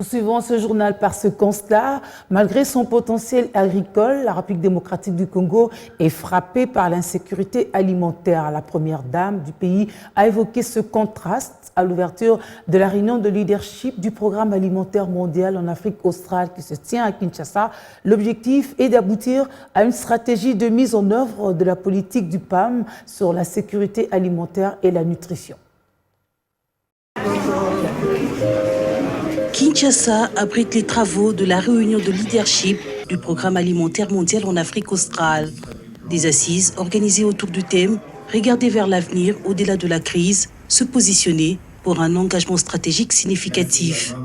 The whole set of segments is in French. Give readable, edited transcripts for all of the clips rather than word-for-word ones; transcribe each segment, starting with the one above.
Poursuivons ce journal par ce constat. Malgré son potentiel agricole, la République démocratique du Congo est frappée par l'insécurité alimentaire. La première dame du pays a évoqué ce contraste à l'ouverture de la réunion de leadership du programme alimentaire mondial en Afrique australe qui se tient à Kinshasa. L'objectif est d'aboutir à une stratégie de mise en œuvre de la politique du PAM sur la sécurité alimentaire et la nutrition. Kinshasa abrite les travaux de la réunion de leadership du programme alimentaire mondial en Afrique australe. Des assises organisées autour du thème « Regarder vers l'avenir au-delà de la crise, se positionner pour un engagement stratégique significatif ».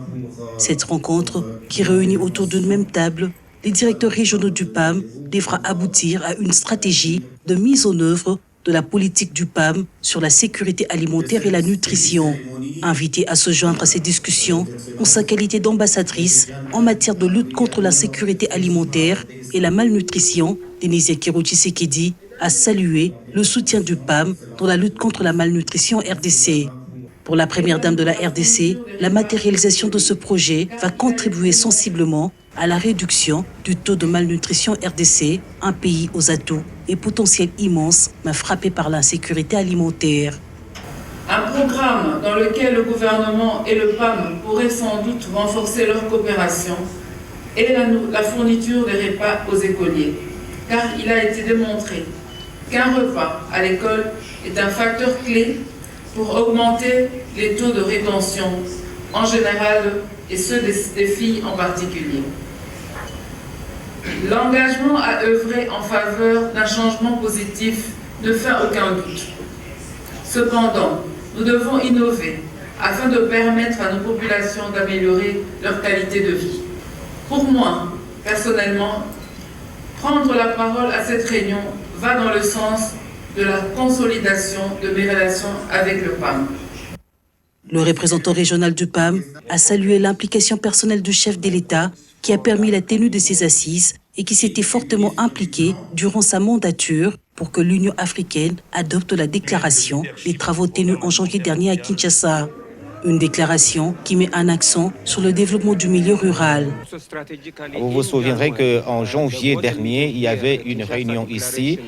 Cette rencontre, qui réunit autour d'une même table les directeurs régionaux du PAM, devra aboutir à une stratégie de mise en œuvre de la politique du PAM sur la sécurité alimentaire et la nutrition. Invitée à se joindre à ces discussions en sa qualité d'ambassadrice en matière de lutte contre la sécurité alimentaire et la malnutrition, Denise Ekero Tshisekedi a salué le soutien du PAM dans la lutte contre la malnutrition RDC. Pour la première dame de la RDC, la matérialisation de ce projet va contribuer sensiblement à la réduction du taux de malnutrition RDC, un pays aux atouts et potentiel immense, mais frappé par l'insécurité alimentaire. Un programme dans lequel le gouvernement et le PAM pourraient sans doute renforcer leur coopération est la fourniture des repas aux écoliers, car il a été démontré qu'un repas à l'école est un facteur clé pour augmenter les taux de rétention en général et ceux des filles en particulier. L'engagement à œuvrer en faveur d'un changement positif ne fait aucun doute. Cependant, nous devons innover afin de permettre à nos populations d'améliorer leur qualité de vie. Pour moi, personnellement, prendre la parole à cette réunion va dans le sens de la consolidation de mes relations avec le PAM. Le représentant régional du PAM a salué l'implication personnelle du chef de l'État qui a permis la tenue de ces assises et qui s'était fortement impliqué durant sa mandature pour que l'Union africaine adopte la déclaration des travaux tenus en janvier dernier à Kinshasa. Une déclaration qui met un accent sur le développement du milieu rural. Vous vous souviendrez qu'en janvier dernier, il y avait une réunion ici.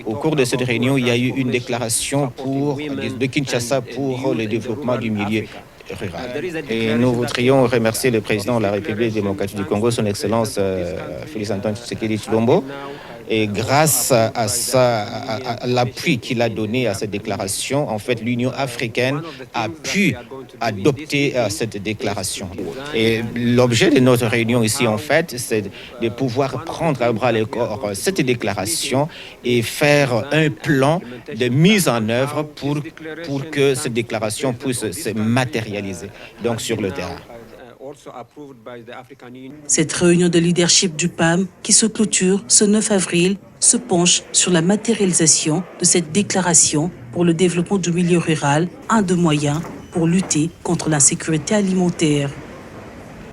Au cours de cette réunion, il y a eu une déclaration de Kinshasa pour le développement du milieu rural. Et nous voudrions remercier le président de la République démocratique du Congo, son Excellence Félix Antoine Tshisekedi Tshilombo. Et grâce à l'appui qu'il a donné à cette déclaration, en fait, l'Union africaine a pu adopter cette déclaration. Et l'objet de notre réunion ici, en fait, c'est de pouvoir prendre à bras le corps cette déclaration et faire un plan de mise en œuvre pour que cette déclaration puisse se matérialiser donc sur le terrain. Cette réunion de leadership du PAM, qui se clôture ce 9 avril, se penche sur la matérialisation de cette déclaration pour le développement du milieu rural, un des moyens pour lutter contre l'insécurité alimentaire.